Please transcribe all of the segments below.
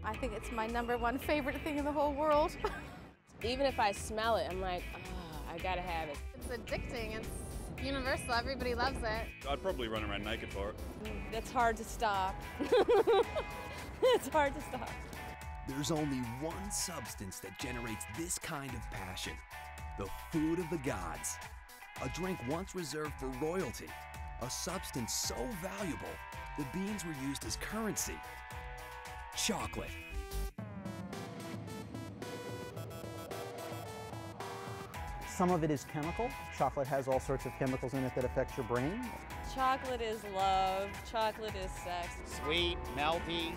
I think it's my #1 favorite thing in the whole world. Even if I smell it, I'm like, oh, I gotta have it. It's addicting. It's universal. Everybody loves it. I'd probably run around naked for it. It's hard to stop. It's hard to stop. There's only one substance that generates this kind of passion: the food of the gods. A drink once reserved for royalty, a substance so valuable the beans were used as currency: chocolate. Some of it is chemical. Chocolate has all sorts of chemicals in it that affect your brain. Chocolate is love. Chocolate is sex. Sweet, melty,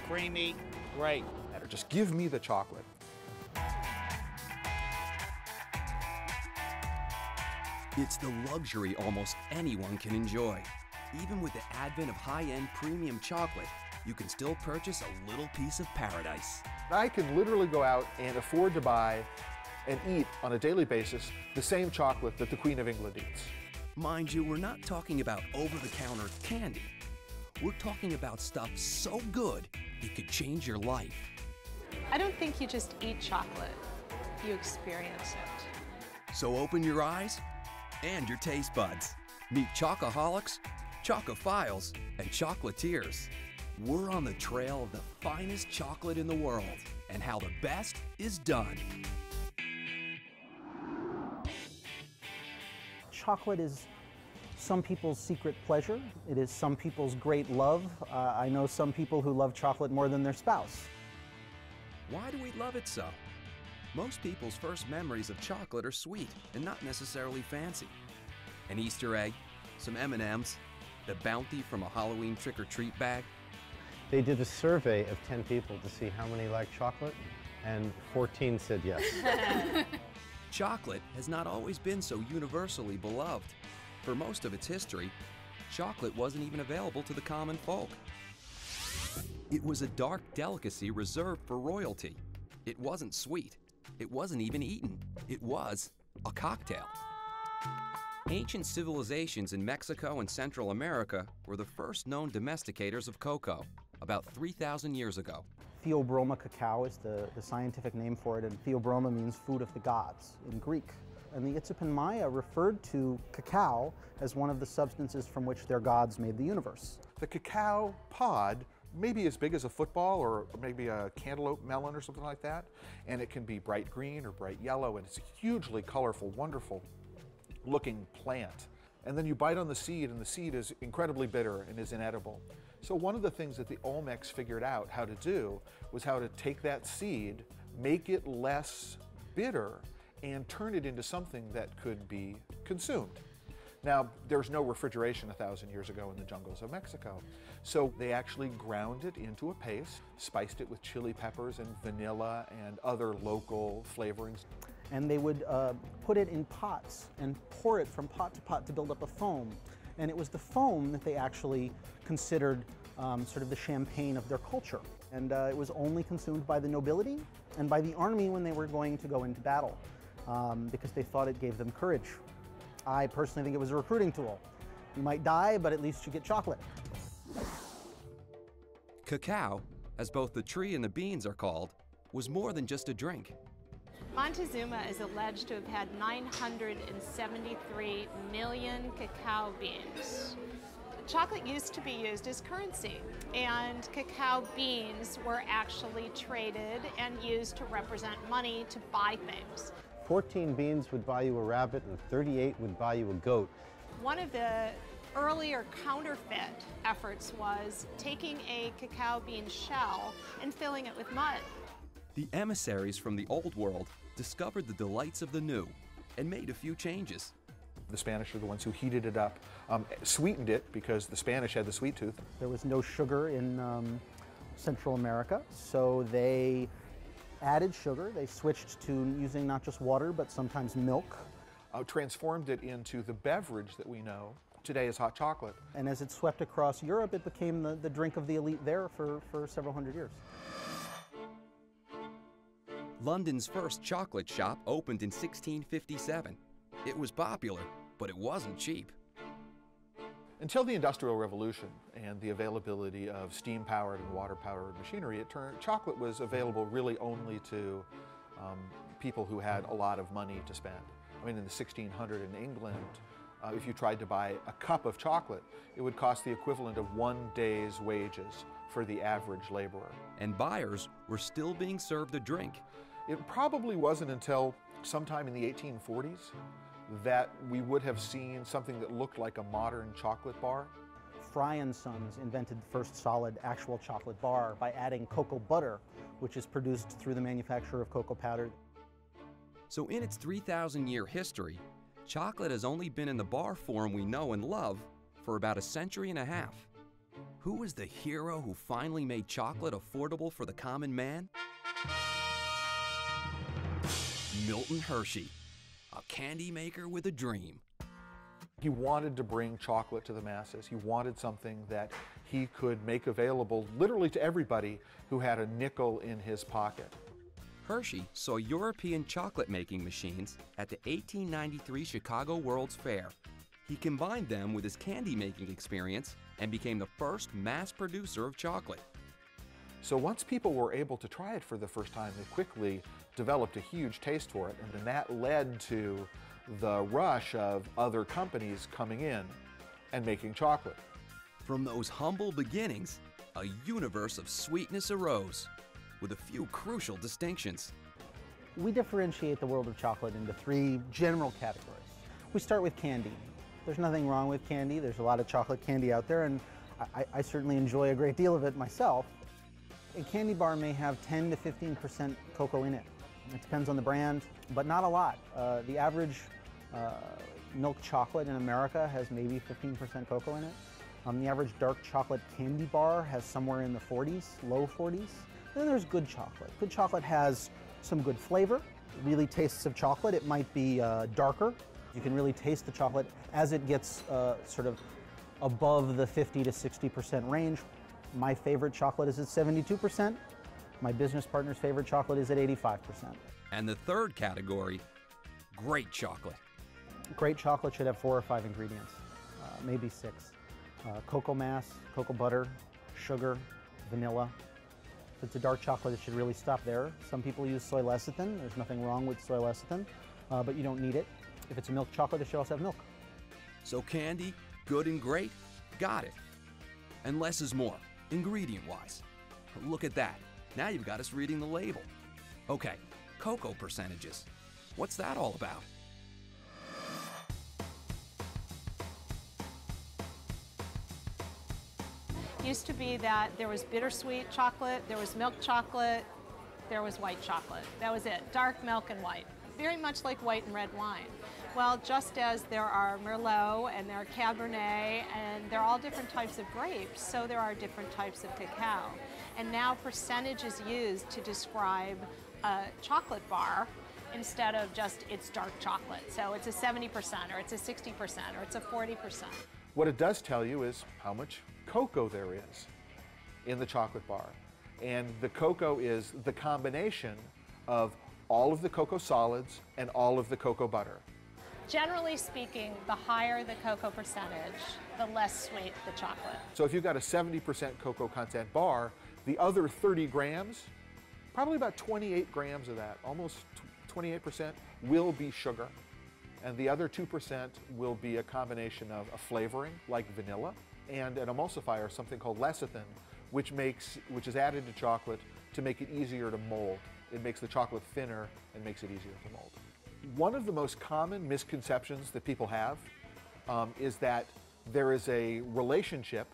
creamy, great. Just give me the chocolate. It's the luxury almost anyone can enjoy. Even with the advent of high-end premium chocolate, you can still purchase a little piece of paradise. I can literally go out and afford to buy and eat on a daily basis the same chocolate that the Queen of England eats. Mind you, we're not talking about over-the-counter candy. We're talking about stuff so good it could change your life. I don't think you just eat chocolate, you experience it. So open your eyes and your taste buds. Meet chocoholics, chocophiles, and chocolatiers. We're on the trail of the finest chocolate in the world and how the best is done. Chocolate is some people's secret pleasure. It is some people's great love. I know some people who love chocolate more than their spouse. Why do we love it so? Most people's first memories of chocolate are sweet and not necessarily fancy. An Easter egg, some M&Ms, the bounty from a Halloween trick-or-treat bag. They did a survey of 10 people to see how many like chocolate, and 14 said yes. Chocolate has not always been so universally beloved. For most of its history, chocolate wasn't even available to the common folk. It was a dark delicacy reserved for royalty. It wasn't sweet. It wasn't even eaten. It was a cocktail. Ancient civilizations in Mexico and Central America were the first known domesticators of cocoa, about 3,000 years ago. Theobroma cacao is the scientific name for it, and theobroma means food of the gods in Greek. And the Itzipin Maya referred to cacao as one of the substances from which their gods made the universe. The cacao pod may be as big as a football or maybe a cantaloupe melon or something like that, and it can be bright green or bright yellow, and it's a hugely colorful, wonderful looking plant. And then you bite on the seed, and the seed is incredibly bitter and is inedible. So one of the things that the Olmecs figured out how to do was how to take that seed, make it less bitter, and turn it into something that could be consumed. Now, there's no refrigeration 1,000 years ago in the jungles of Mexico. So they actually ground it into a paste, spiced it with chili peppers and vanilla and other local flavorings. And they would put it in pots and pour it from pot to pot to build up a foam. And it was the foam that they actually considered sort of the champagne of their culture. And it was only consumed by the nobility and by the army when they were going to go into battle, because they thought it gave them courage. I personally think it was a recruiting tool. You might die, but at least you get chocolate. Cacao, as both the tree and the beans are called, was more than just a drink. Montezuma is alleged to have had 973 million cacao beans. Chocolate used to be used as currency, and cacao beans were actually traded and used to represent money to buy things. 14 beans would buy you a rabbit, and 38 would buy you a goat. One of the earlier counterfeit efforts was taking a cacao bean shell and filling it with mud. The emissaries from the old world discovered the delights of the new and made a few changes. The Spanish are the ones who heated it up, sweetened it because the Spanish had the sweet tooth. There was no sugar in Central America, so they added sugar. They switched to using not just water, but sometimes milk. Transformed it into the beverage that we know today as hot chocolate. And as it swept across Europe, it became the drink of the elite there for several hundred years. London's first chocolate shop opened in 1657. It was popular, but it wasn't cheap. Until the Industrial Revolution and the availability of steam-powered and water-powered machinery, chocolate was available really only to people who had a lot of money to spend. I mean, in the 1600s in England, if you tried to buy a cup of chocolate, it would cost the equivalent of 1 day's wages for the average laborer. And buyers were still being served a drink. It probably wasn't until sometime in the 1840s that we would have seen something that looked like a modern chocolate bar. Fry and Sons invented the first solid actual chocolate bar by adding cocoa butter, which is produced through the manufacture of cocoa powder. So in its 3,000-year history, chocolate has only been in the bar form we know and love for about a century and a half. Who was the hero who finally made chocolate affordable for the common man? Milton Hershey, a candy maker with a dream. He wanted to bring chocolate to the masses. He wanted something that he could make available literally to everybody who had a nickel in his pocket. Hershey saw European chocolate making machines at the 1893 Chicago World's Fair. He combined them with his candy making experience and became the first mass producer of chocolate. So once people were able to try it for the first time, they quickly developed a huge taste for it, and then that led to the rush of other companies coming in and making chocolate. From those humble beginnings, a universe of sweetness arose, with a few crucial distinctions. We differentiate the world of chocolate into 3 general categories. We start with candy. There's nothing wrong with candy. There's a lot of chocolate candy out there, and I certainly enjoy a great deal of it myself. A candy bar may have 10 to 15% cocoa in it. It depends on the brand, but not a lot. The average milk chocolate in America has maybe 15% cocoa in it. The average dark chocolate candy bar has somewhere in the 40s, low 40s. Then there's good chocolate. Good chocolate has some good flavor. It really tastes of chocolate. It might be darker. You can really taste the chocolate as it gets sort of above the 50 to 60% range. My favorite chocolate is at 72%. My business partner's favorite chocolate is at 85%. And the third category, great chocolate. Great chocolate should have 4 or 5 ingredients, maybe 6. Cocoa mass, cocoa butter, sugar, vanilla. If it's a dark chocolate, it should really stop there. Some people use soy lecithin. There's nothing wrong with soy lecithin, but you don't need it. If it's a milk chocolate, it should also have milk. So candy, good and great, got it. And less is more, ingredient-wise. Look at that. Now you've got us reading the label. Okay, cocoa percentages. What's that all about? Used to be that there was bittersweet chocolate, there was milk chocolate, there was white chocolate. That was it, dark milk and white. Very much like white and red wine. Well, just as there are Merlot and there are Cabernet and they're all different types of grapes, so there are different types of cacao. And now percentage is used to describe a chocolate bar instead of just it's dark chocolate. So it's a 70% or it's a 60% or it's a 40%. What it does tell you is how much cocoa there is in the chocolate bar. And the cocoa is the combination of all of the cocoa solids and all of the cocoa butter. Generally speaking, the higher the cocoa percentage, the less sweet the chocolate. So if you've got a 70% cocoa content bar, the other 30 grams, probably about 28 grams of that, almost 28%, will be sugar. And the other 2% will be a combination of a flavoring, like vanilla, and an emulsifier, something called lecithin, which is added to chocolate to make it easier to mold. It makes the chocolate thinner and makes it easier to mold. One of the most common misconceptions that people have is that there is a relationship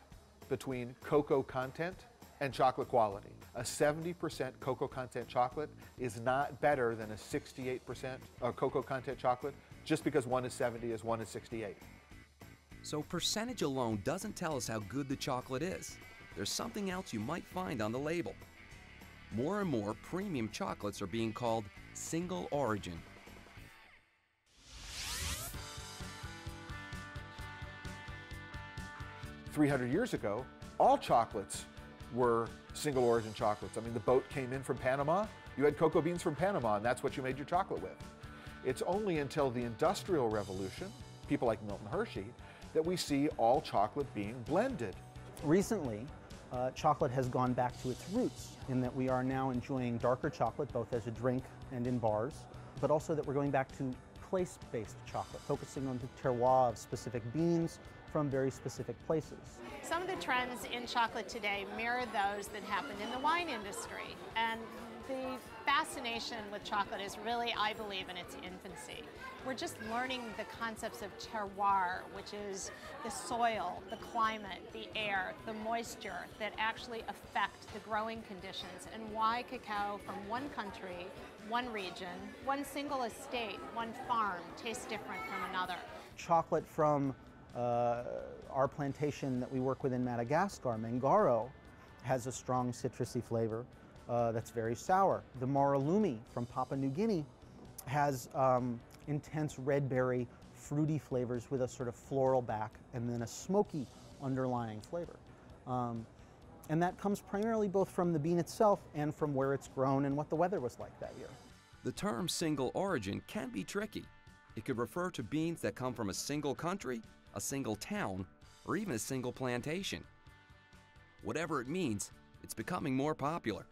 between cocoa content and chocolate quality. A 70% cocoa content chocolate is not better than a 68% cocoa content chocolate just because one is 70 as one is 68. So percentage alone doesn't tell us how good the chocolate is. There's something else you might find on the label. More and more premium chocolates are being called single origin. "300 years ago, all chocolates were single origin chocolates. I mean, the boat came in from Panama, you had cocoa beans from Panama, and that's what you made your chocolate with. It's only until the Industrial Revolution, people like Milton Hershey, that we see all chocolate being blended. Recently, chocolate has gone back to its roots in that we are now enjoying darker chocolate both as a drink and in bars, but also that we're going back to place-based chocolate, focusing on the terroir of specific beans from very specific places. Some of the trends in chocolate today mirror those that happened in the wine industry. And the fascination with chocolate is really, I believe, in its infancy. We're just learning the concepts of terroir, which is the soil, the climate, the air, the moisture that actually affect the growing conditions, and why cacao from one country, one region, one single estate, one farm tastes different from another. Chocolate from our plantation that we work with in Madagascar, Mangaro, has a strong citrusy flavor that's very sour. The Moralumi from Papua New Guinea has intense red berry, fruity flavors with a sort of floral back and then a smoky underlying flavor. And that comes primarily both from the bean itself and from where it's grown and what the weather was like that year. The term single origin can be tricky. It could refer to beans that come from a single country, a single town, or even a single plantation. Whatever it means, it's becoming more popular.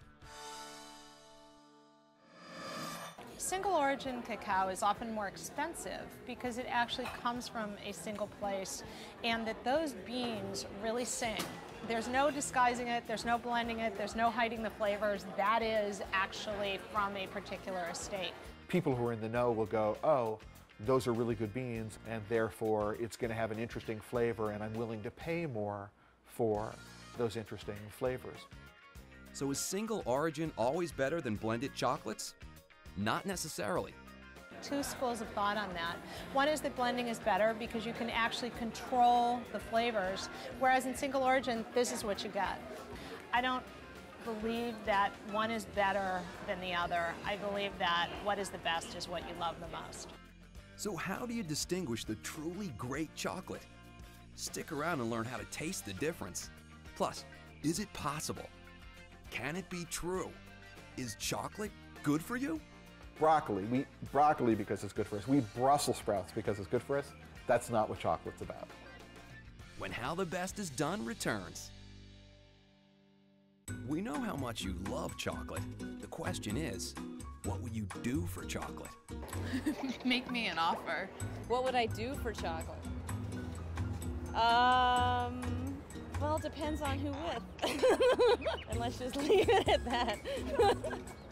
Single origin cacao is often more expensive because it actually comes from a single place, and that those beans really sing. There's no disguising it, there's no blending it, there's no hiding the flavors. That is actually from a particular estate. People who are in the know will go, oh, those are really good beans, and therefore it's going to have an interesting flavor, and I'm willing to pay more for those interesting flavors. So is single origin always better than blended chocolates? Not necessarily. Two schools of thought on that. One is that blending is better because you can actually control the flavors, whereas in single origin, this is what you get. I don't believe that one is better than the other. I believe that what is the best is what you love the most. So how do you distinguish the truly great chocolate? Stick around and learn how to taste the difference. Plus, is it possible? Can it be true? Is chocolate good for you? Broccoli, we eat broccoli because it's good for us. We eat Brussels sprouts because it's good for us. That's not what chocolate's about. When How the Best is Done returns. We know how much you love chocolate. The question is, what would you do for chocolate? Make me an offer. What would I do for chocolate? Well, it depends on who with. And let's just leave it at that.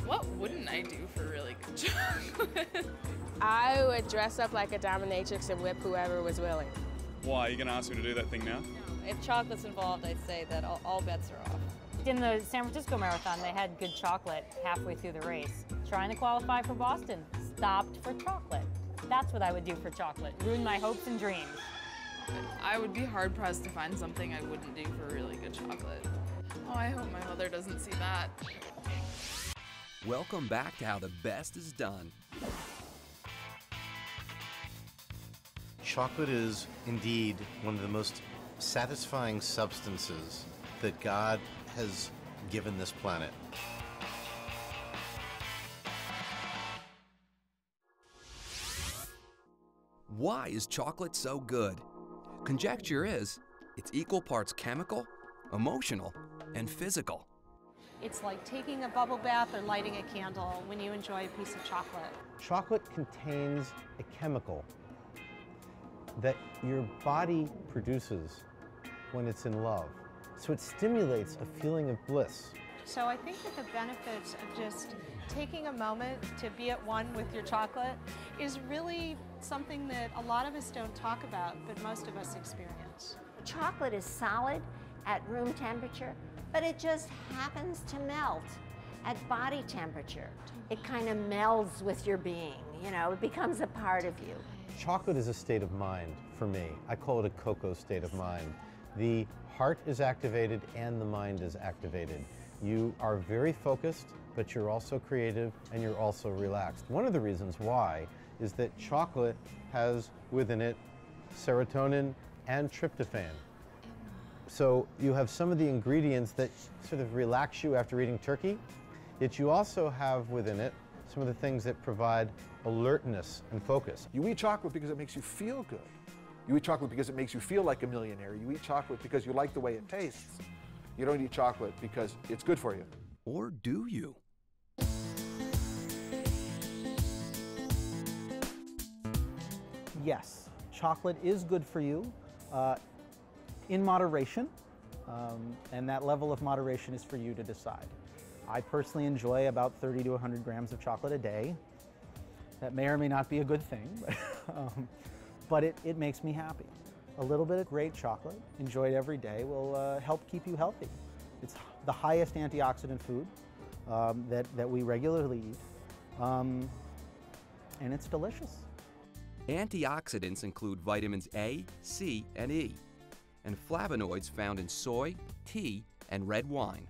What wouldn't I do for really good chocolate? I would dress up like a dominatrix and whip whoever was willing. Why? Are you going to ask me to do that thing now? If chocolate's involved, I'd say that all bets are off. In the San Francisco Marathon, they had good chocolate halfway through the race. Trying to qualify for Boston, stopped for chocolate. That's what I would do for chocolate. Ruin my hopes and dreams. I would be hard-pressed to find something I wouldn't do for really good chocolate. Oh, I hope my mother doesn't see that. Welcome back to How the Best is Done. Chocolate is indeed one of the most satisfying substances that God has given this planet. Why is chocolate so good? Conjecture is, it's equal parts chemical, emotional, and physical. It's like taking a bubble bath or lighting a candle when you enjoy a piece of chocolate. Chocolate contains a chemical that your body produces when it's in love. So it stimulates a feeling of bliss. So I think that the benefits of just taking a moment to be at one with your chocolate is really something that a lot of us don't talk about, but most of us experience. Chocolate is solid at room temperature, but it just happens to melt at body temperature. It kind of melds with your being, you know, it becomes a part of you. Chocolate is a state of mind for me. I call it a cocoa state of mind. The heart is activated and the mind is activated. You are very focused, but you're also creative and you're also relaxed. One of the reasons why is that chocolate has within it serotonin and tryptophan. So you have some of the ingredients that sort of relax you after eating turkey, yet you also have within it some of the things that provide alertness and focus. You eat chocolate because it makes you feel good. You eat chocolate because it makes you feel like a millionaire. You eat chocolate because you like the way it tastes. You don't eat chocolate because it's good for you. Or do you? Yes, chocolate is good for you in moderation, and that level of moderation is for you to decide. I personally enjoy about 30 to 100 grams of chocolate a day. That may or may not be a good thing, but it makes me happy. A little bit of great chocolate, enjoyed every day, will help keep you healthy. It's the highest antioxidant food that we regularly eat, and it's delicious. Antioxidants include vitamins A, C, and E, and flavonoids found in soy, tea, and red wine.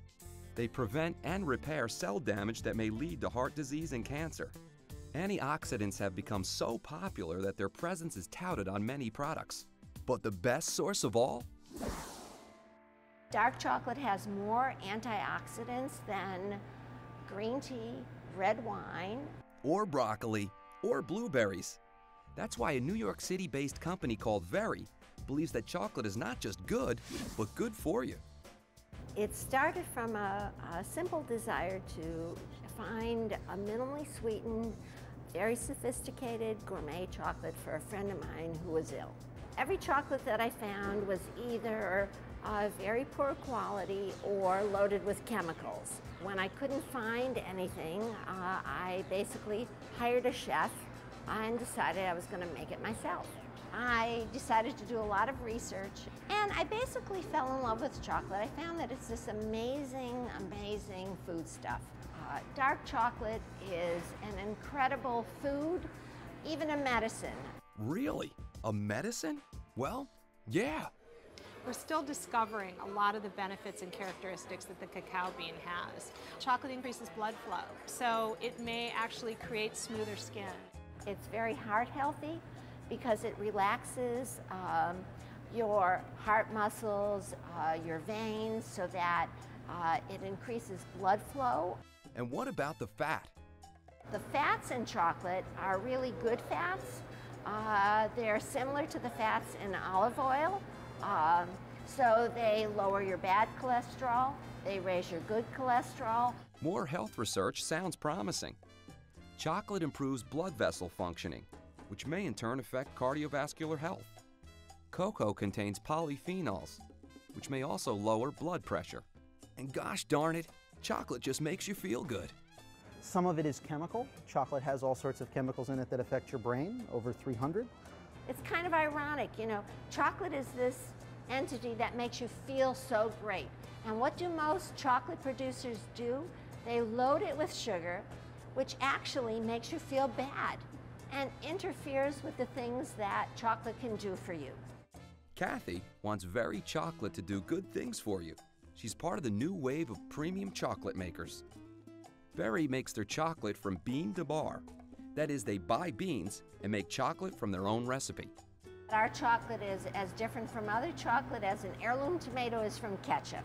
They prevent and repair cell damage that may lead to heart disease and cancer. Antioxidants have become so popular that their presence is touted on many products. But the best source of all? Dark chocolate has more antioxidants than green tea, red wine, Or broccoli, or blueberries. That's why a New York City-based company called Very believes that chocolate is not just good, but good for you. It started from a simple desire to find a minimally sweetened, very sophisticated gourmet chocolate for a friend of mine who was ill. Every chocolate that I found was either very poor quality or loaded with chemicals. When I couldn't find anything, I basically hired a chef and decided I was going to make it myself. I decided to do a lot of research, and I basically fell in love with chocolate. I found that it's this amazing, amazing foodstuff. Dark chocolate is an incredible food, even a medicine. Really? A medicine? Well, yeah. We're still discovering a lot of the benefits and characteristics that the cacao bean has. Chocolate increases blood flow, so it may actually create smoother skin. It's very heart healthy because it relaxes your heart muscles, your veins, so that it increases blood flow. And what about the fat? The fats in chocolate are really good fats. They're similar to the fats in olive oil. So they lower your bad cholesterol, they raise your good cholesterol. More health research sounds promising. Chocolate improves blood vessel functioning, which may in turn affect cardiovascular health. Cocoa contains polyphenols, which may also lower blood pressure. And gosh darn it, chocolate just makes you feel good. Some of it is chemical. Chocolate has all sorts of chemicals in it that affect your brain, over 300. It's kind of ironic, you know, chocolate is this entity that makes you feel so great. And what do most chocolate producers do? They load it with sugar, which actually makes you feel bad and interferes with the things that chocolate can do for you. Kathy wants Very Chocolate to do good things for you. She's part of the new wave of premium chocolate makers. Very makes their chocolate from bean to bar. That is, they buy beans and make chocolate from their own recipe. Our chocolate is as different from other chocolate as an heirloom tomato is from ketchup.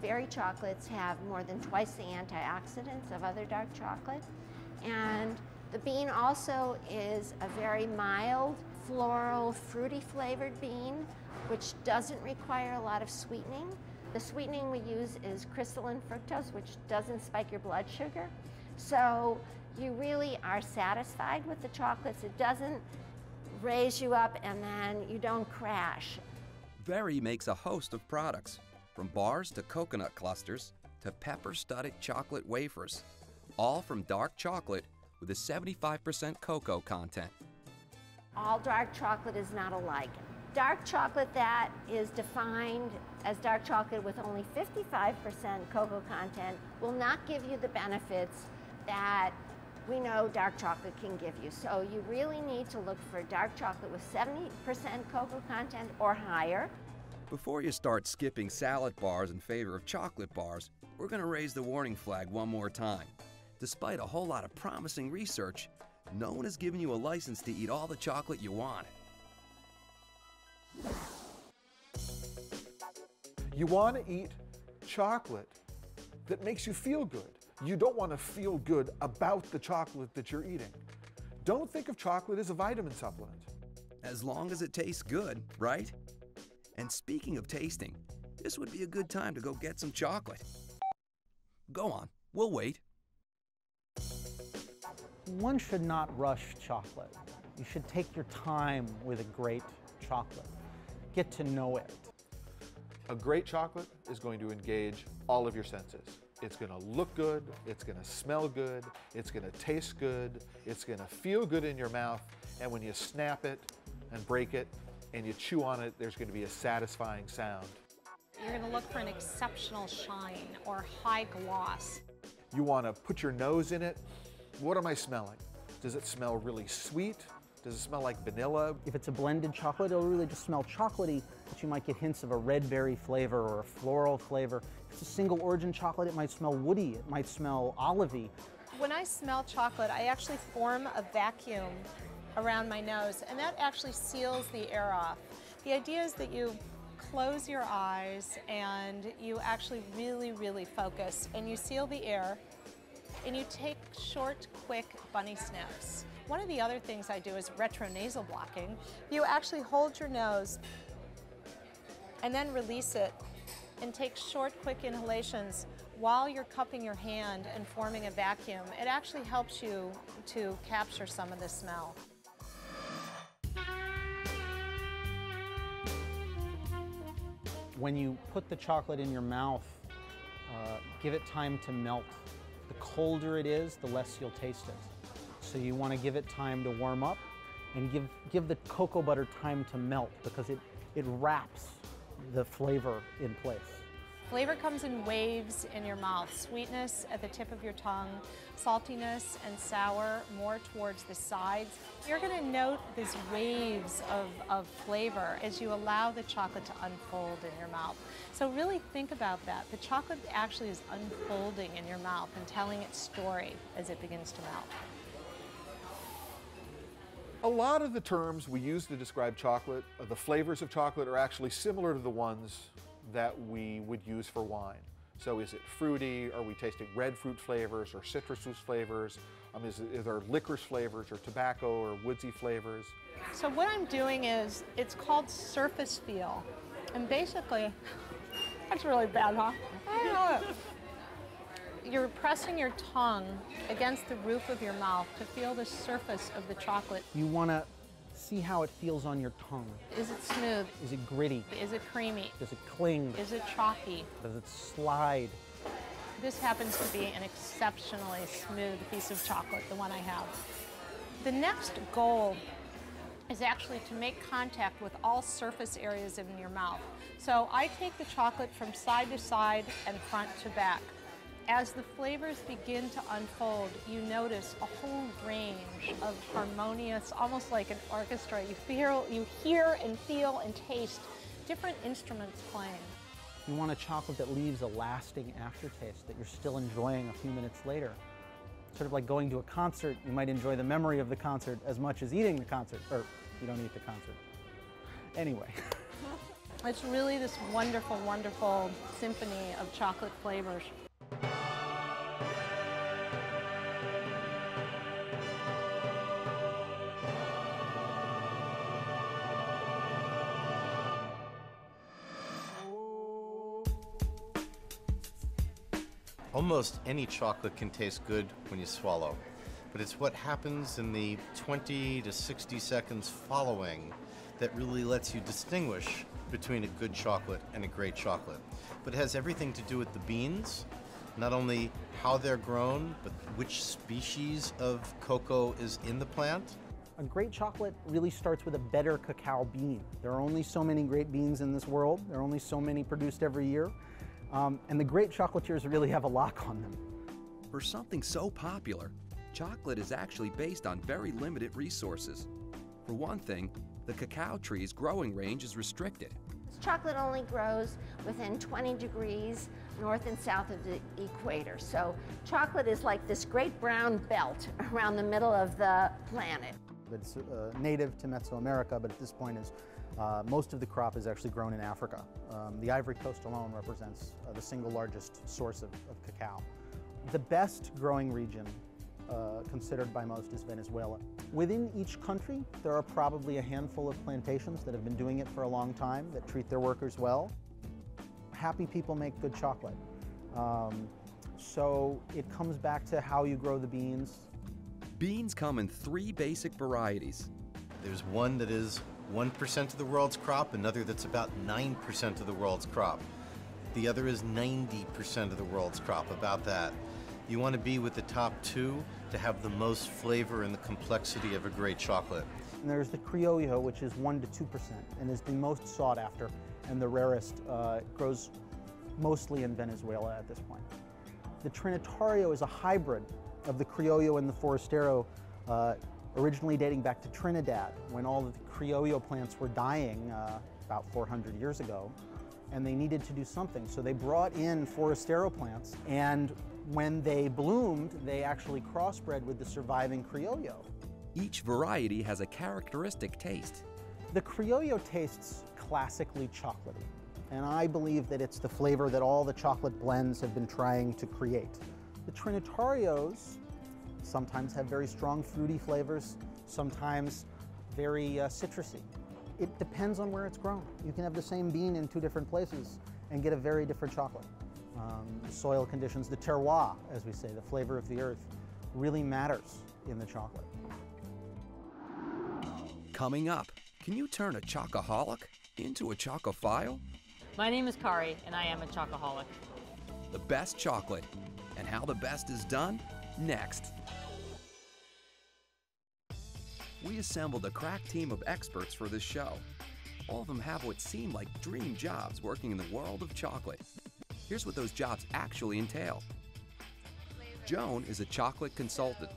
Very chocolates have more than twice the antioxidants of other dark chocolate. And the bean also is a very mild, floral, fruity flavored bean, which doesn't require a lot of sweetening. The sweetening we use is crystalline fructose, which doesn't spike your blood sugar. So you really are satisfied with the chocolates. It doesn't raise you up and then you don't crash. Very makes a host of products, from bars to coconut clusters to pepper-studded chocolate wafers, all from dark chocolate with a 75% cocoa content. All dark chocolate is not alike. Dark chocolate that is defined as dark chocolate with only 55% cocoa content will not give you the benefits that we know dark chocolate can give you. So you really need to look for dark chocolate with 70% cocoa content or higher. Before you start skipping salad bars in favor of chocolate bars, we're going to raise the warning flag one more time. Despite a whole lot of promising research, no one has given you a license to eat all the chocolate you want. You want to eat chocolate that makes you feel good. You don't want to feel good about the chocolate that you're eating. Don't think of chocolate as a vitamin supplement. as long as it tastes good, right? And speaking of tasting, this would be a good time to go get some chocolate. Go on, we'll wait. One should not rush chocolate. You should take your time with a great chocolate. Get to know it. A great chocolate is going to engage all of your senses. It's going to look good, it's going to smell good, it's going to taste good, it's going to feel good in your mouth, and when you snap it and break it and you chew on it, there's going to be a satisfying sound. You're going to look for an exceptional shine or high gloss. You want to put your nose in it. What am I smelling? Does it smell really sweet? Does it smell like vanilla? If it's a blended chocolate, it'll really just smell chocolatey, but you might get hints of a red berry flavor or a floral flavor. If it's a single origin chocolate, it might smell woody, it might smell olivey. When I smell chocolate, I actually form a vacuum around my nose, and that actually seals the air off. The idea is that you close your eyes and you actually really focus, and you seal the air, and you take short, quick bunny sniffs. One of the other things I do is retronasal blocking. You actually hold your nose and then release it and take short, quick inhalations while you're cupping your hand and forming a vacuum. It actually helps you to capture some of the smell. When you put the chocolate in your mouth, give it time to melt. The colder it is, the less you'll taste it. So you want to give it time to warm up and give the cocoa butter time to melt because it wraps the flavor in place. Flavor comes in waves in your mouth. Sweetness at the tip of your tongue, saltiness and sour more towards the sides. You're going to note these waves of flavor as you allow the chocolate to unfold in your mouth. So really think about that. The chocolate actually is unfolding in your mouth and telling its story as it begins to melt. A lot of the terms we use to describe chocolate, the flavors of chocolate, are actually similar to the ones that we would use for wine. So is it fruity? Are we tasting red fruit flavors or citrus flavors? Is there licorice flavors or tobacco or woodsy flavors? So what I'm doing is, it's called surface feel. And basically, that's really bad, huh? I know it. You're pressing your tongue against the roof of your mouth to feel the surface of the chocolate. You want to see how it feels on your tongue. Is it smooth? Is it gritty? Is it creamy? Does it cling? Is it chalky? Does it slide? This happens to be an exceptionally smooth piece of chocolate, the one I have. The next goal is actually to make contact with all surface areas in your mouth. So I take the chocolate from side to side and front to back. As the flavors begin to unfold, you notice a whole range of harmonious, almost like an orchestra. You hear and feel and taste different instruments playing. You want a chocolate that leaves a lasting aftertaste that you're still enjoying a few minutes later. Sort of like going to a concert, you might enjoy the memory of the concert as much as eating the concert, or you don't eat the concert. Anyway. It's really this wonderful, wonderful symphony of chocolate flavors. Almost any chocolate can taste good when you swallow, but it's what happens in the 20 to 60 seconds following that really lets you distinguish between a good chocolate and a great chocolate. But it has everything to do with the beans, not only how they're grown, but which species of cocoa is in the plant. A great chocolate really starts with a better cacao bean. There are only so many great beans in this world. There are only so many produced every year. And the great chocolatiers really have a lock on them. For something so popular, chocolate is actually based on very limited resources. For one thing, the cacao tree's growing range is restricted. Chocolate only grows within 20 degrees north and south of the equator. So chocolate is like this great brown belt around the middle of the planet. It's native to Mesoamerica, but at this point most of the crop is actually grown in Africa. The Ivory Coast alone represents the single largest source of cacao. The best growing region, considered by most is Venezuela. Within each country, there are probably a handful of plantations that have been doing it for a long time, that treat their workers well. Happy people make good chocolate. So it comes back to how you grow the beans. Beans come in 3 basic varieties. There's one that is 1% of the world's crop, another that's about 9% of the world's crop. The other is 90% of the world's crop, about that. You want to be with the top 2 to have the most flavor and the complexity of a great chocolate. And there's the Criollo, which is 1 to 2% and is the most sought after and the rarest. It grows mostly in Venezuela at this point. The Trinitario is a hybrid of the Criollo and the Forastero, originally dating back to Trinidad, when all of the Criollo plants were dying about 400 years ago, and they needed to do something. So they brought in Forastero plants, and when they bloomed, they actually crossbred with the surviving Criollo. Each variety has a characteristic taste. The Criollo tastes classically chocolatey, and I believe that it's the flavor that all the chocolate blends have been trying to create. The Trinitarios sometimes have very strong fruity flavors, sometimes very citrusy. It depends on where it's grown. You can have the same bean in 2 different places and get a very different chocolate. The soil conditions, the terroir, as we say, the flavor of the earth, really matters in the chocolate. Coming up, can you turn a chocoholic into a chocophile? My name is Kari, and I am a chocoholic. The best chocolate and how the best is done, next. We assembled a crack team of experts for this show. All of them have what seem like dream jobs working in the world of chocolate. Here's what those jobs actually entail. Joan is a chocolate consultant.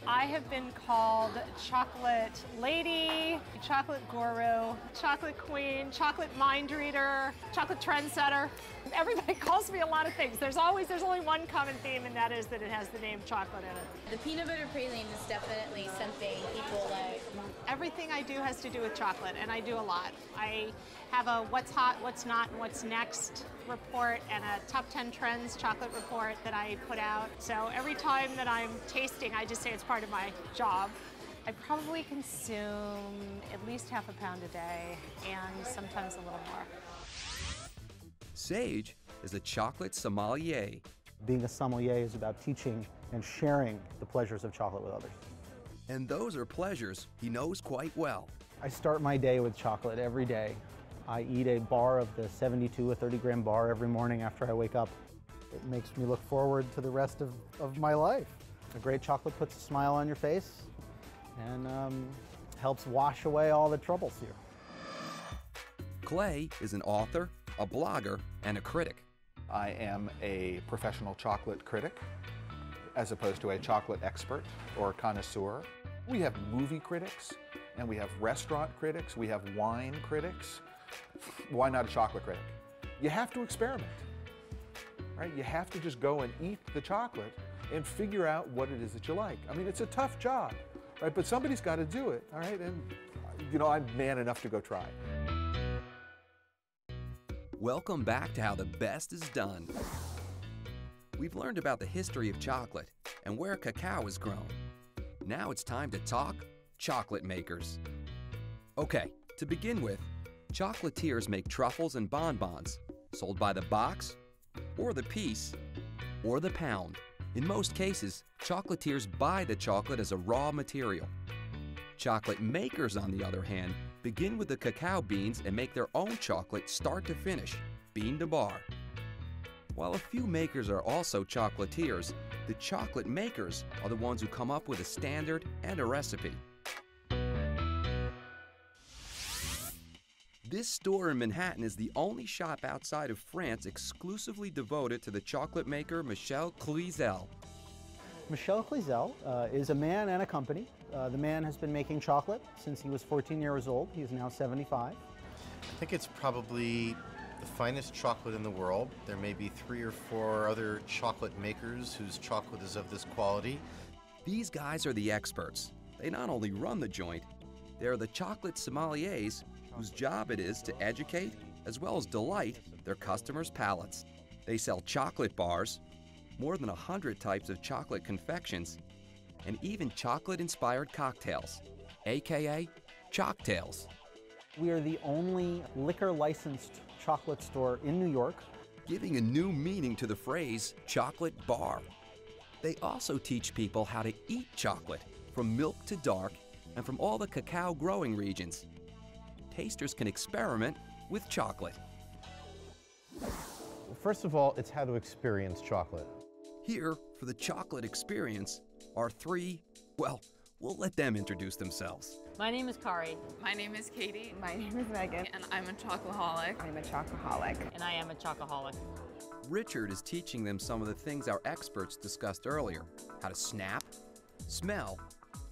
I have been called chocolate lady, chocolate guru, chocolate queen, chocolate mind reader, chocolate trendsetter. Everybody calls me a lot of things. There's only one common theme, and that is that it has the name chocolate in it. The peanut butter praline is definitely something people like. Everything I do has to do with chocolate, and I do a lot. I have a what's hot, what's not, and what's next report, and a top 10 trends chocolate report that I put out. So every time that I'm tasting, I just say it's part of my job. I probably consume at least half a pound a day, and sometimes a little more. Sage is a chocolate sommelier. Being a sommelier is about teaching and sharing the pleasures of chocolate with others. And those are pleasures he knows quite well. I start my day with chocolate every day. I eat a bar of the 72, a 30-gram bar every morning after I wake up. It makes me look forward to the rest of my life. A great chocolate puts a smile on your face and helps wash away all the troubles here. Clay is an author, a blogger, and a critic. I am a professional chocolate critic, as opposed to a chocolate expert or connoisseur. We have movie critics, and we have restaurant critics, we have wine critics. Why not a chocolate critic? You have to experiment, right? You have to just go and eat the chocolate and figure out what it is that you like. I mean, it's a tough job, right? But somebody's got to do it, all right? And, you know, I'm man enough to go try. Welcome back to How the Best is Done. We've learned about the history of chocolate and where cacao is grown. Now it's time to talk chocolate makers. Okay, to begin with, chocolatiers make truffles and bonbons, sold by the box, or the piece, or the pound. In most cases, chocolatiers buy the chocolate as a raw material. Chocolate makers, on the other hand, begin with the cacao beans and make their own chocolate start to finish, bean to bar. While a few makers are also chocolatiers, the chocolate makers are the ones who come up with a standard and a recipe. This store in Manhattan is the only shop outside of France exclusively devoted to the chocolate maker Michel Cluzel. Michel Cluzel is a man and a company. The man has been making chocolate since he was 14 years old. He is now 75. I think it's probably the finest chocolate in the world. There may be 3 or 4 other chocolate makers whose chocolate is of this quality. These guys are the experts. They not only run the joint, they are the chocolate sommeliers whose job it is to educate as well as delight their customers' palates. They sell chocolate bars, more than 100 types of chocolate confections, and even chocolate-inspired cocktails, aka Chocktails. We are the only liquor-licensed chocolate store in New York, giving a new meaning to the phrase chocolate bar. They also teach people how to eat chocolate, from milk to dark, and from all the cacao growing regions. Tasters can experiment with chocolate. First of all, it's how to experience chocolate. Here, for the chocolate experience, are three, well, we'll let them introduce themselves. My name is Kari. My name is Katie. My name is Megan. And I'm a chocoholic. I'm a chocoholic. And I am a chocoholic. Richard is teaching them some of the things our experts discussed earlier, how to snap, smell,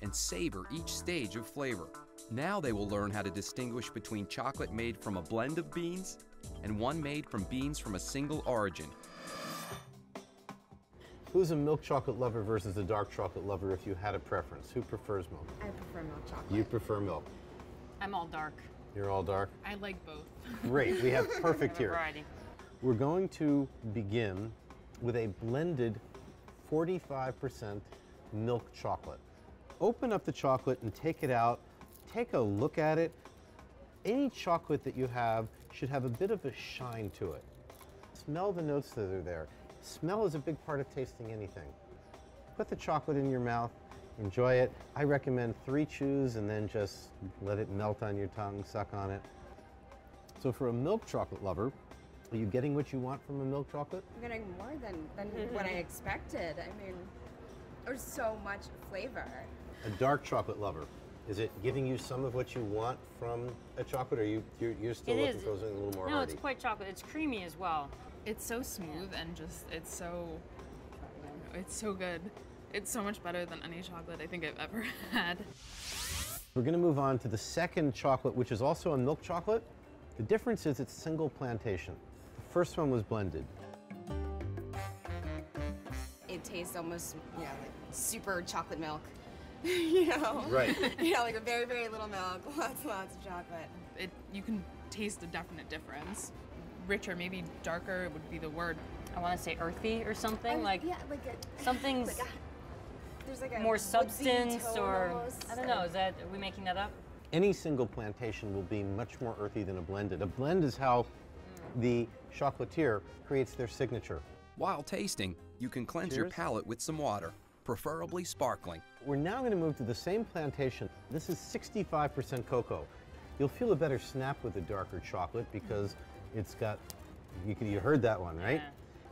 and savor each stage of flavor. Now they will learn how to distinguish between chocolate made from a blend of beans and one made from beans from a single origin. Who's a milk chocolate lover versus a dark chocolate lover if you had a preference? Who prefers milk? I prefer milk chocolate. You prefer milk. I'm all dark. You're all dark? I like both. Great, we have perfect here. Variety. We're going to begin with a blended 45% milk chocolate. Open up the chocolate and take it out. Take a look at it. Any chocolate that you have should have a bit of a shine to it. Smell the notes that are there. Smell is a big part of tasting anything. Put the chocolate in your mouth, enjoy it. I recommend 3 chews and then just let it melt on your tongue, suck on it. So for a milk chocolate lover, are you getting what you want from a milk chocolate? I'm getting more than what I expected. I mean, there's so much flavor. A dark chocolate lover, is it giving you some of what you want from a chocolate, or you're still looking for something a little more No, hearty? it's quite chocolate. It's creamy as well. It's so smooth and just, it's so good. It's so much better than any chocolate I think I've ever had. We're going to move on to the second chocolate, which is also a milk chocolate. The difference is it's single plantation. The first one was blended. It tastes almost, like super chocolate milk. You know? Right. Like a very, very little milk, lots of chocolate. You can taste a definite difference. Richer, maybe darker would be the word. I want to say earthy or something. Something's there's like a more substance, or almost. I don't know. Are we making that up? Any single plantation will be much more earthy than a blended. A blend is how the chocolatier creates their signature. While tasting, you can cleanse your palate with some water, preferably sparkling. We're now going to move to the same plantation. This is 65% cocoa. You'll feel a better snap with the darker chocolate because it's got, you heard that one, right?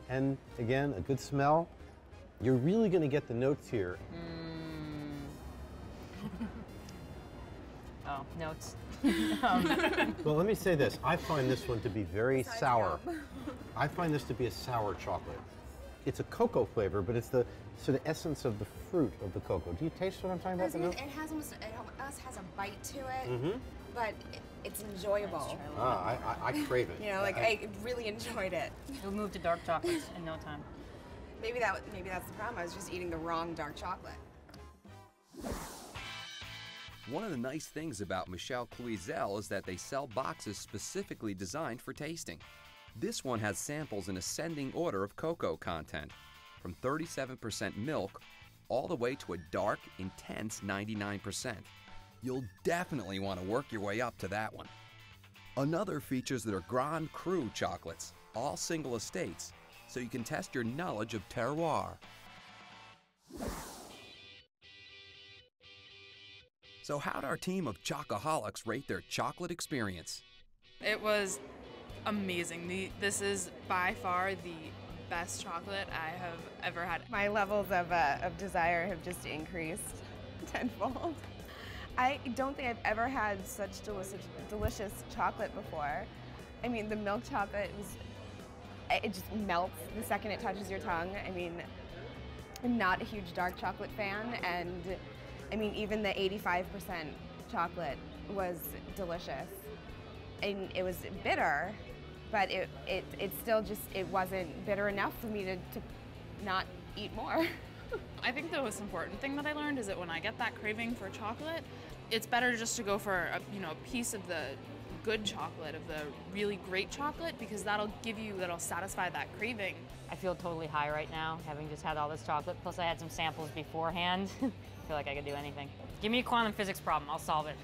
Yeah. And again, a good smell. You're really going to get the notes here. Oh, notes. Well, let me say this. I find this one to be very sour. I find this to be a sour chocolate. It's a cocoa flavor, but it's the sort of essence of the fruit of the cocoa. Do you taste what I'm talking about? It has almost has a bite to it, but it's enjoyable. I crave it. I really enjoyed it. We'll move to dark chocolates in no time. Maybe that's the problem. I was just eating the wrong dark chocolate. One of the nice things about Michel Cluizel is that they sell boxes specifically designed for tasting. This one has samples in ascending order of cocoa content, from 37% milk all the way to a dark, intense 99%. You'll definitely want to work your way up to that one. Another features their Grand Cru chocolates, all single estates, so you can test your knowledge of terroir. So how'd our team of chocoholics rate their chocolate experience? It was amazing. This is by far the best chocolate I have ever had. My levels of desire have just increased tenfold. I don't think I've ever had such delicious chocolate before. I mean, the milk chocolate it just melts the second it touches your tongue. I mean, I'm not a huge dark chocolate fan, and I mean, even the 85% chocolate was delicious. And it was bitter, but it still just, it wasn't bitter enough for me to not eat more. I think the most important thing that I learned is that when I get that craving for chocolate, it's better just to go for a piece of the good chocolate, of the really great chocolate, because that'll satisfy that craving. I feel totally high right now, having just had all this chocolate, plus I had some samples beforehand. I feel like I could do anything. Give me a quantum physics problem, I'll solve it.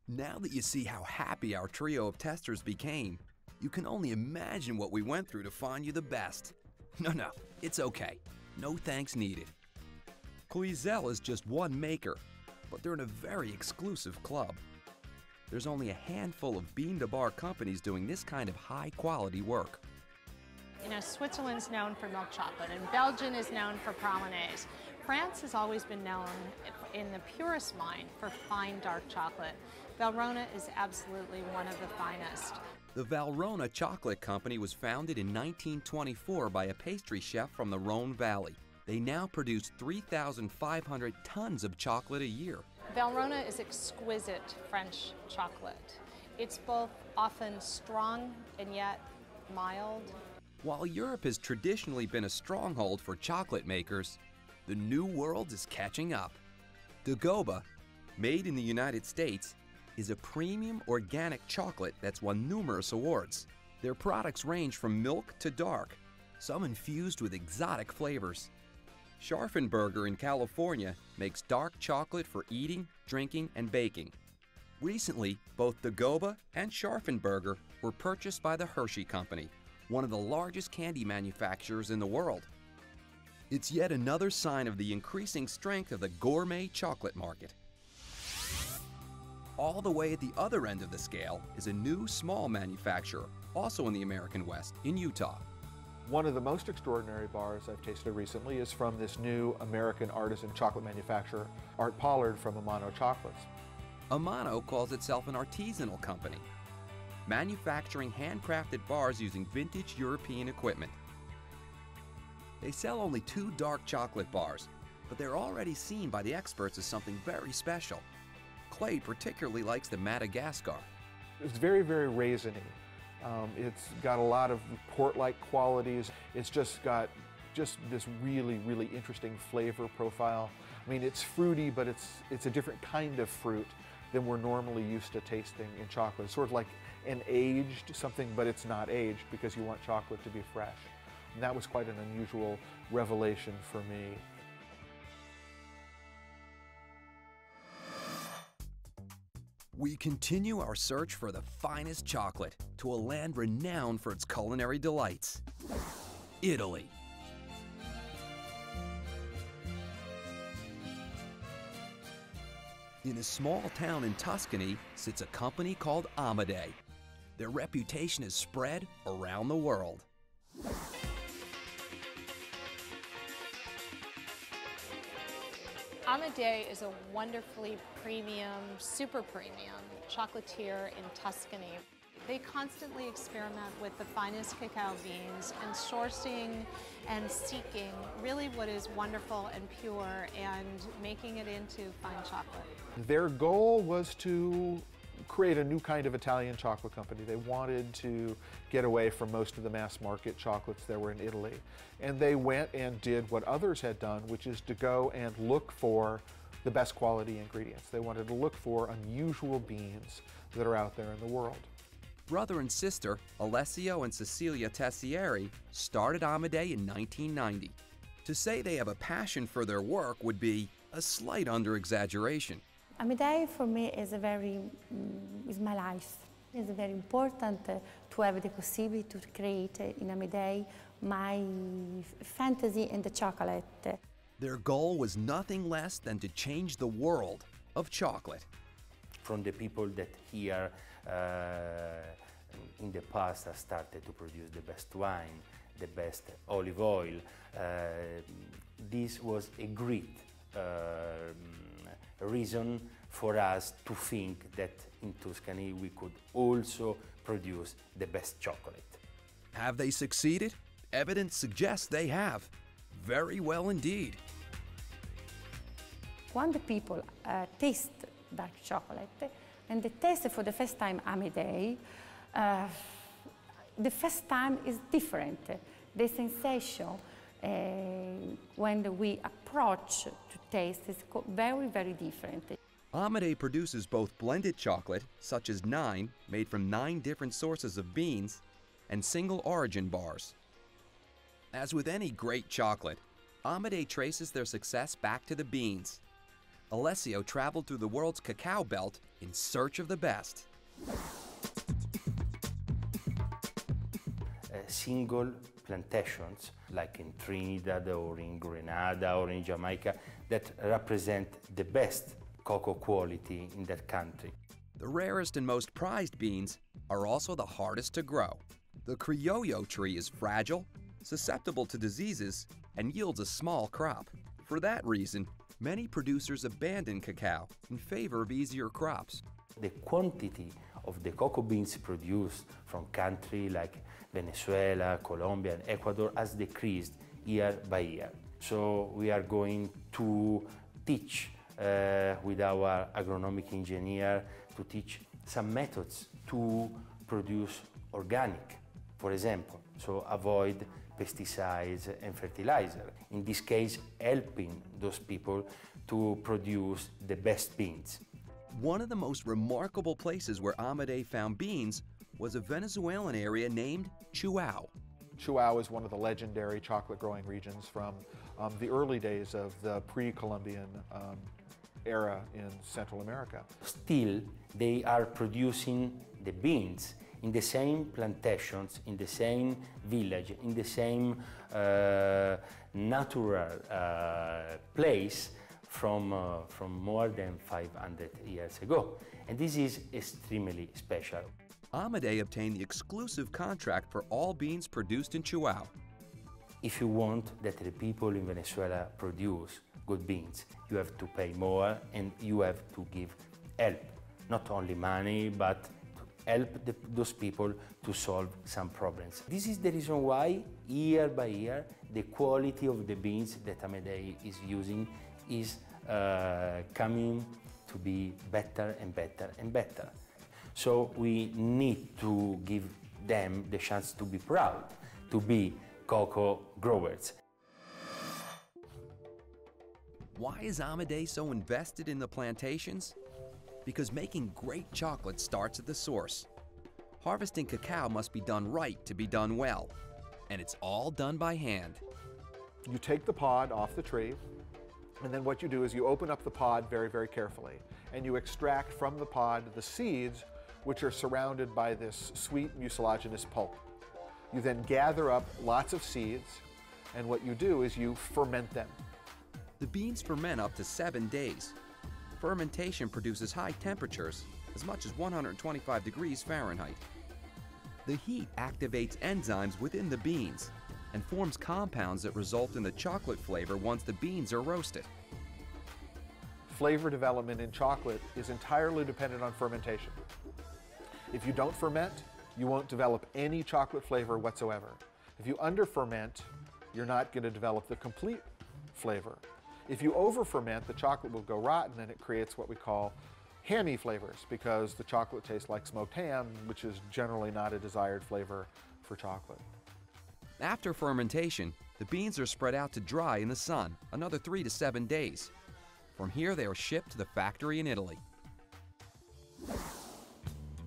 Now that you see how happy our trio of testers became, you can only imagine what we went through to find you the best. No, it's okay. No thanks needed. Cluzel is just one maker, but they're in a very exclusive club. There's only a handful of bean-to-bar companies doing this kind of high-quality work. You know, Switzerland's known for milk chocolate, and Belgium is known for pralines. France has always been known, in the purest mind, for fine dark chocolate. Valrhona is absolutely one of the finest. The Valrhona Chocolate Company was founded in 1924 by a pastry chef from the Rhone Valley. They now produce 3,500 tons of chocolate a year. Valrhona is exquisite French chocolate. It's both often strong and yet mild. While Europe has traditionally been a stronghold for chocolate makers, the New World is catching up. Dagoba, made in the United States, is a premium organic chocolate that's won numerous awards. Their products range from milk to dark, some infused with exotic flavors. Scharfenberger in California makes dark chocolate for eating, drinking, and baking. Recently, both Dagoba and Scharfenberger were purchased by the Hershey Company, one of the largest candy manufacturers in the world. It's yet another sign of the increasing strength of the gourmet chocolate market. All the way at the other end of the scale is a new small manufacturer, also in the American West, in Utah. One of the most extraordinary bars I've tasted recently is from this new American artisan chocolate manufacturer, Art Pollard from Amano Chocolates. Amano calls itself an artisanal company, manufacturing handcrafted bars using vintage European equipment. They sell only 2 dark chocolate bars, but they're already seen by the experts as something very special. Clay particularly likes the Madagascar. It's very, very raisiny. It's got a lot of port-like qualities. It's just got this really, really interesting flavor profile. I mean, it's fruity, but it's a different kind of fruit than we're normally used to tasting in chocolate. It's sort of like an aged something, but it's not aged because you want chocolate to be fresh. And that was quite an unusual revelation for me. We continue our search for the finest chocolate to a land renowned for its culinary delights, Italy. In a small town in Tuscany sits a company called Amade. Their reputation is spread around the world. Amade is a wonderfully premium, super premium chocolatier in Tuscany. They constantly experiment with the finest cacao beans and sourcing and seeking really what is wonderful and pure and making it into fine chocolate. Their goal was to create a new kind of Italian chocolate company. They wanted to get away from most of the mass market chocolates that were in Italy. And they went and did what others had done, which is to go and look for the best quality ingredients. They wanted to look for unusual beans that are out there in the world. Brother and sister, Alessio and Cecilia Tessieri, started Amade in 1990. To say they have a passion for their work would be a slight under-exaggeration. Amade for me is is my life. It's very important to have the possibility to create in Amade my fantasy in the chocolate. Their goal was nothing less than to change the world of chocolate. From the people that here in the past have started to produce the best wine, the best olive oil, this was a great reason for us to think that in Tuscany we could also produce the best chocolate. Have they succeeded? Evidence suggests they have. Very well indeed. When the people taste dark chocolate and they taste for the first time Amade, the first time is different. The sensation when we approach to taste is very, very different. Amade produces both blended chocolate, such as 9, made from 9 different sources of beans, and single origin bars. As with any great chocolate, Amade traces their success back to the beans. Alessio traveled through the world's cacao belt in search of the best. Single plantations, like in Trinidad or in Grenada or in Jamaica, that represent the best cocoa quality in that country. The rarest and most prized beans are also the hardest to grow. The criollo tree is fragile, susceptible to diseases, and yields a small crop. For that reason, many producers abandon cacao in favor of easier crops. The quantity of the cocoa beans produced from countries like Venezuela, Colombia, and Ecuador has decreased year by year. So we are going to teach with our agronomic engineer to teach some methods to produce organic, for example, so avoid pesticides and fertilizer. In this case, helping those people to produce the best beans. One of the most remarkable places where Amade found beans was a Venezuelan area named Chihuahua. Chihuahua is one of the legendary chocolate growing regions from the early days of the pre-Columbian era in Central America. Still, they are producing the beans in the same plantations, in the same village, in the same natural place from more than 500 years ago. And this is extremely special. Amade obtained the exclusive contract for all beans produced in Chihuahua. If you want that the people in Venezuela produce good beans, you have to pay more and you have to give help. Not only money, but to help those people to solve some problems. This is the reason why, year by year, the quality of the beans that Amade is using is coming to be better and better and better. So we need to give them the chance to be proud, to be cocoa growers. Why is Amade so invested in the plantations? Because making great chocolate starts at the source. Harvesting cacao must be done right to be done well, and it's all done by hand. You take the pod off the tree, and then what you do is you open up the pod very, very carefully, and you extract from the pod the seeds, which are surrounded by this sweet mucilaginous pulp. You then gather up lots of seeds, and what you do is you ferment them. The beans ferment up to 7 days. Fermentation produces high temperatures, as much as 125 degrees Fahrenheit. The heat activates enzymes within the beans and forms compounds that result in the chocolate flavor once the beans are roasted. Flavor development in chocolate is entirely dependent on fermentation. If you don't ferment, you won't develop any chocolate flavor whatsoever. If you under-ferment, you're not going to develop the complete flavor. If you over-ferment, the chocolate will go rotten and it creates what we call hammy flavors because the chocolate tastes like smoked ham, which is generally not a desired flavor for chocolate. After fermentation, the beans are spread out to dry in the sun another 3 to 7 days. From here, they are shipped to the factory in Italy.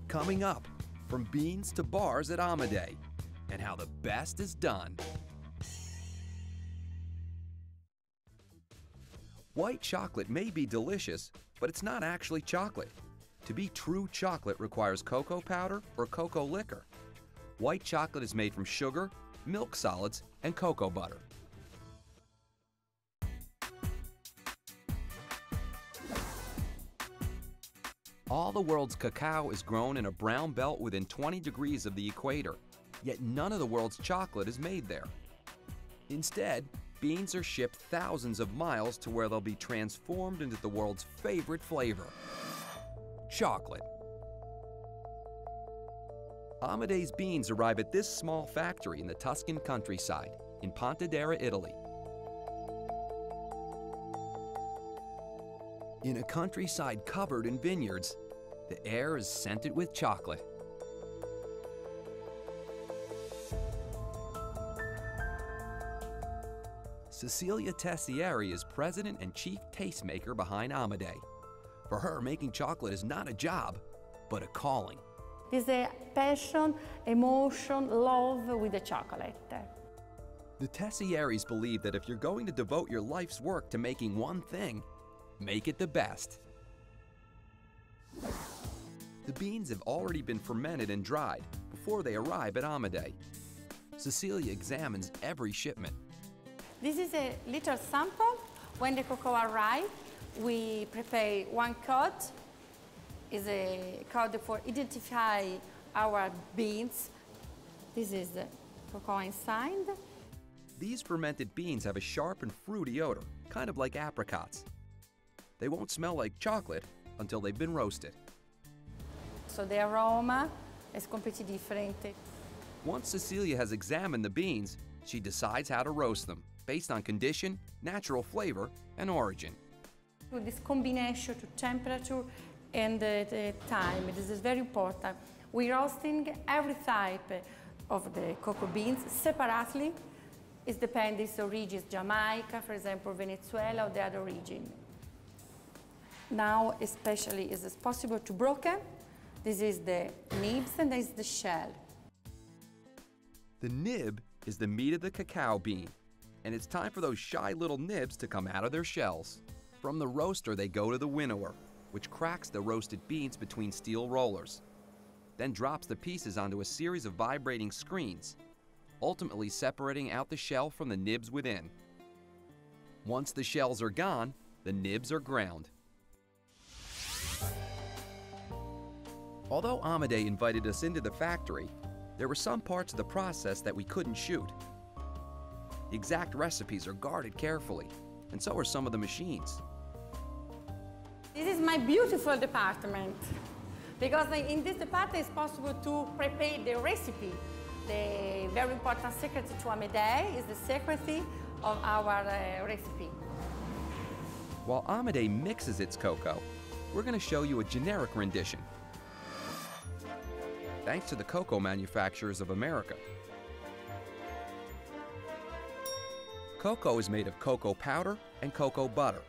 Coming up, from beans to bars at Amade, and how the best is done. White chocolate may be delicious, but it's not actually chocolate. To be true chocolate requires cocoa powder or cocoa liquor. White chocolate is made from sugar, milk solids, and cocoa butter. All the world's cacao is grown in a brown belt within 20 degrees of the equator, yet none of the world's chocolate is made there. Instead, beans are shipped thousands of miles to where they'll be transformed into the world's favorite flavor, chocolate. Amade's beans arrive at this small factory in the Tuscan countryside in Pontedera, Italy. In a countryside covered in vineyards, the air is scented with chocolate. Cecilia Tessieri is president and chief tastemaker behind Amade. For her, making chocolate is not a job, but a calling. It's a passion, emotion, love with the chocolate. The Tessieris believe that if you're going to devote your life's work to making one thing, make it the best. The beans have already been fermented and dried before they arrive at Amade. Cecilia examines every shipment. This is a little sample. When the cocoa arrives, we prepare one code. Is a code for identify our beans. This is the cocoa inside. These fermented beans have a sharp and fruity odor, kind of like apricots. They won't smell like chocolate until they've been roasted. So the aroma is completely different. Once Cecilia has examined the beans, she decides how to roast them, based on condition, natural flavor, and origin. With this combination to temperature and the time, this is very important. We're roasting every type of the cocoa beans separately. It depends if the origin is Jamaica, for example, Venezuela, or the other region. Now, especially, it is possible to broken. This is the nibs and this is the shell. The nib is the meat of the cacao bean, and it's time for those shy little nibs to come out of their shells. From the roaster, they go to the winnower, which cracks the roasted beans between steel rollers, then drops the pieces onto a series of vibrating screens, ultimately separating out the shell from the nibs within. Once the shells are gone, the nibs are ground. Although Amade invited us into the factory, there were some parts of the process that we couldn't shoot. The exact recipes are guarded carefully, and so are some of the machines. This is my beautiful department, because in this department it's possible to prepare the recipe. The very important secret to Amade is the secrecy of our recipe. While Amade mixes its cocoa, we're going to show you a generic rendition. Thanks to the Cocoa Manufacturers of America. Cocoa is made of cocoa powder and cocoa butter,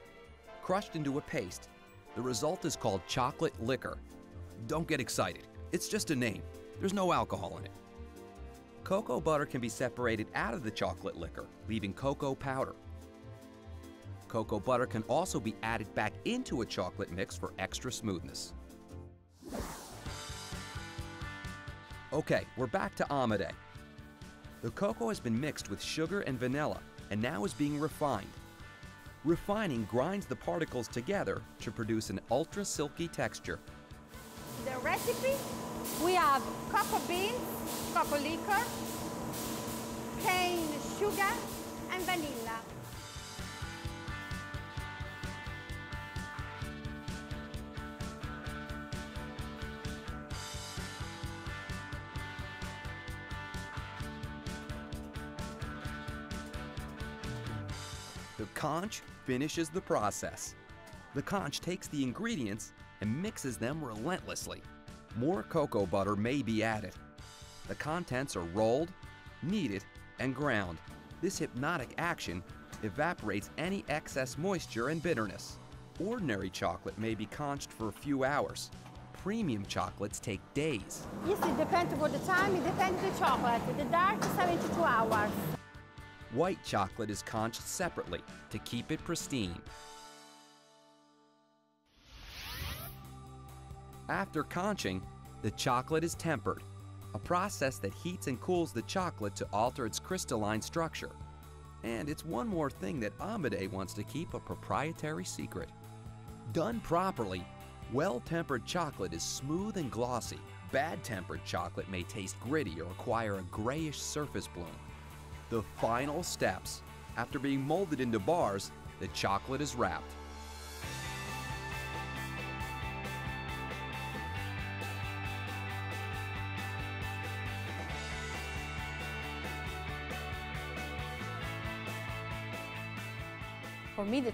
crushed into a paste. The result is called chocolate liquor. Don't get excited, it's just a name. There's no alcohol in it. Cocoa butter can be separated out of the chocolate liquor, leaving cocoa powder. Cocoa butter can also be added back into a chocolate mix for extra smoothness. Okay, we're back to Amade. The cocoa has been mixed with sugar and vanilla and now is being refined. Refining grinds the particles together to produce an ultra-silky texture. The recipe, we have cocoa beans, cocoa liquor, cane sugar, and vanilla. The conch finishes the process. The conch takes the ingredients and mixes them relentlessly. More cocoa butter may be added. The contents are rolled, kneaded, and ground. This hypnotic action evaporates any excess moisture and bitterness. Ordinary chocolate may be conched for a few hours. Premium chocolates take days. Yes, it depends on the time, it depends on the chocolate. The dark is 72 hours. White chocolate is conched separately to keep it pristine. After conching, the chocolate is tempered, a process that heats and cools the chocolate to alter its crystalline structure. And it's one more thing that Amade wants to keep a proprietary secret. Done properly, well-tempered chocolate is smooth and glossy. Bad-tempered chocolate may taste gritty or acquire a grayish surface bloom. The final steps. After being molded into bars, the chocolate is wrapped. For me, the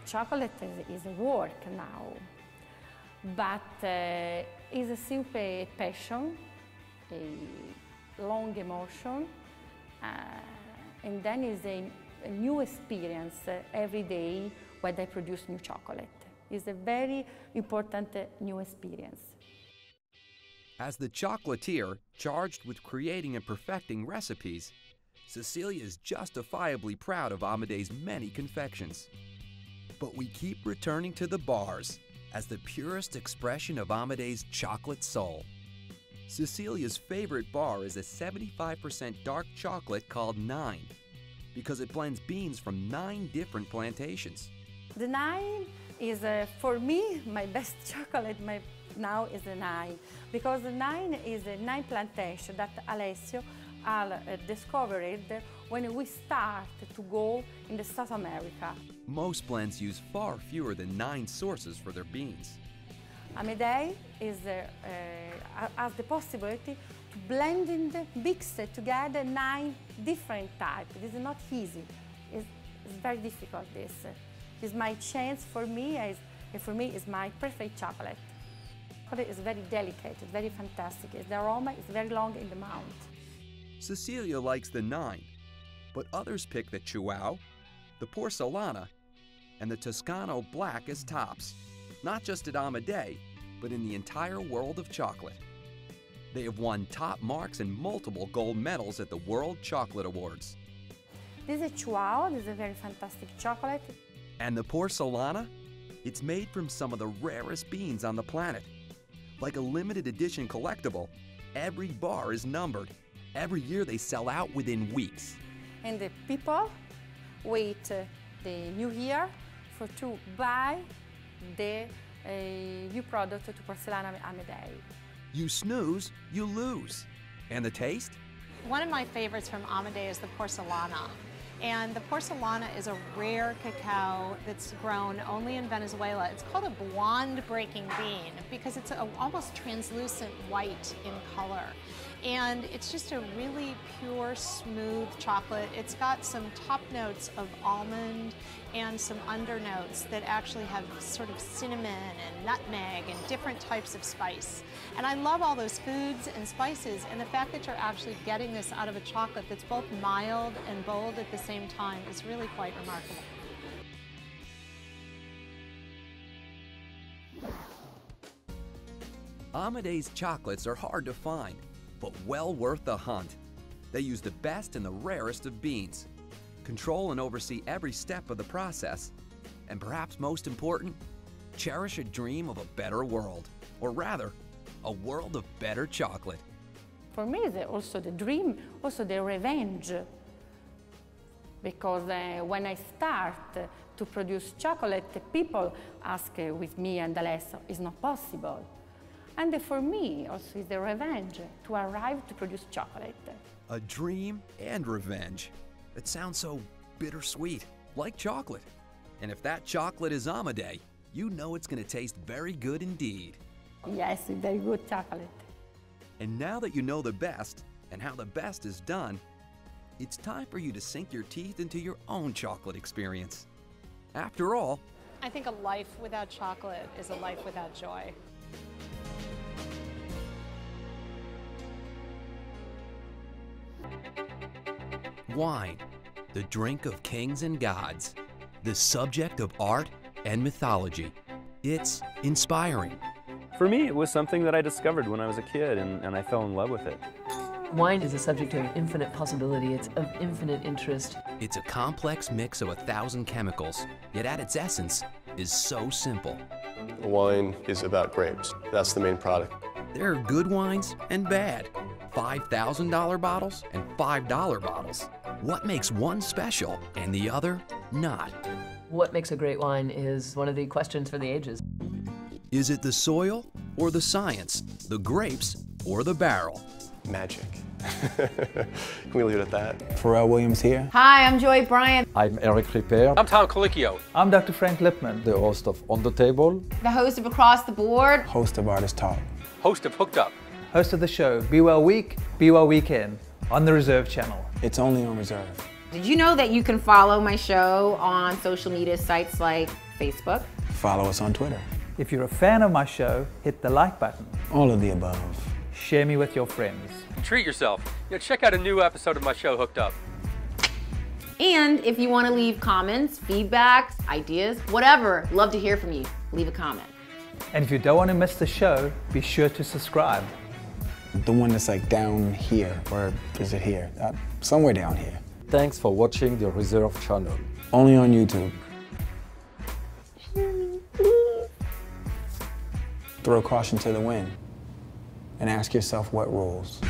chocolate is a work now, but it's a simple passion, a long emotion, and then is a new experience every day when I produce new chocolate. It's a very important new experience. As the chocolatier charged with creating and perfecting recipes, Cecilia is justifiably proud of Amadei's many confections. But we keep returning to the bars as the purest expression of Amadei's chocolate soul. Cecilia's favorite bar is a 75% dark chocolate called 9, because it blends beans from 9 different plantations. The 9 is, for me, my best chocolate now is the 9, because the 9 is a 9 plantation that Alessio discovered when we start to go in the South America. Most blends use far fewer than 9 sources for their beans. Amedei has the possibility to blend and mix together 9 different types. This is not easy. It's very difficult. This is my chance for me. For me, is my perfect chocolate. Chocolate is very delicate, it's very fantastic. The aroma is very long in the mouth. Cecilia likes the 9, but others pick the Chihuahua, the Porcelana, and the Toscano Black as tops, not just at Amadei, but in the entire world of chocolate. They have won top marks and multiple gold medals at the World Chocolate Awards. This is Chihuahua, this is a very fantastic chocolate. And the Porcelana? It's made from some of the rarest beans on the planet. Like a limited edition collectible, every bar is numbered. Every year they sell out within weeks. And the people wait the new year to buy the new product to Porcelana Amedei. You snooze, you lose. And the taste? One of my favorites from Amedei is the Porcelana. And the Porcelana is a rare cacao that's grown only in Venezuela. It's called a blonde-breaking bean because it's almost translucent white in color. And it's just a really pure, smooth chocolate. It's got some top notes of almond and some undernotes that actually have sort of cinnamon and nutmeg and different types of spice. And I love all those foods and spices, and the fact that you're actually getting this out of a chocolate that's both mild and bold at the same time is really quite remarkable. Amadei's chocolates are hard to find, but well worth the hunt. They use the best and the rarest of beans, control and oversee every step of the process, and perhaps most important, cherish a dream of a better world, or rather, a world of better chocolate. For me, it's also the dream, also the revenge. Because when I start to produce chocolate, people ask with me and Alessio, it's not possible. And for me, also, is the revenge to arrive to produce chocolate. A dream and revenge. It sounds so bittersweet, like chocolate. And if that chocolate is Amedei, you know it's going to taste very good indeed. Yes, very good chocolate. And now that you know the best and how the best is done, it's time for you to sink your teeth into your own chocolate experience. After all, I think a life without chocolate is a life without joy. wine, the drink of kings and gods, the subject of art and mythology. It's inspiring. For me, it was something that I discovered when I was a kid, and I fell in love with it. Wine is a subject of infinite possibility. It's of infinite interest. It's a complex mix of 1,000 chemicals, yet at its essence is so simple. Wine is about grapes. That's the main product. There are good wines and bad. $5,000 bottles and $5 bottles. What makes one special and the other not? What makes a great wine is one of the questions for the ages. Is it the soil or the science, the grapes or the barrel? Magic. Can we leave it at that? Pharrell Williams here. Hi, I'm Joy Bryant. I'm Eric Ripper. I'm Tom Colicchio. I'm Dr. Frank Lipman. The host of On the Table. The host of Across the Board. Host of Artist Talk. Host of Hooked Up. Host of the show Be Well Week, Be Well Weekend on the Reserve channel. It's only on Reserve. Did you know that you can follow my show on social media sites like Facebook? Follow us on Twitter. If you're a fan of my show, hit the like button. All of the above. Share me with your friends. Treat yourself. Check out a new episode of my show, Hooked Up. And if you want to leave comments, feedbacks, ideas, whatever, love to hear from you. Leave a comment. And if you don't want to miss the show, be sure to subscribe. The one that's like down here, or is it here? Somewhere down here. Thanks for watching the Reserve channel. Only on YouTube. Throw caution to the wind and ask yourself what rules.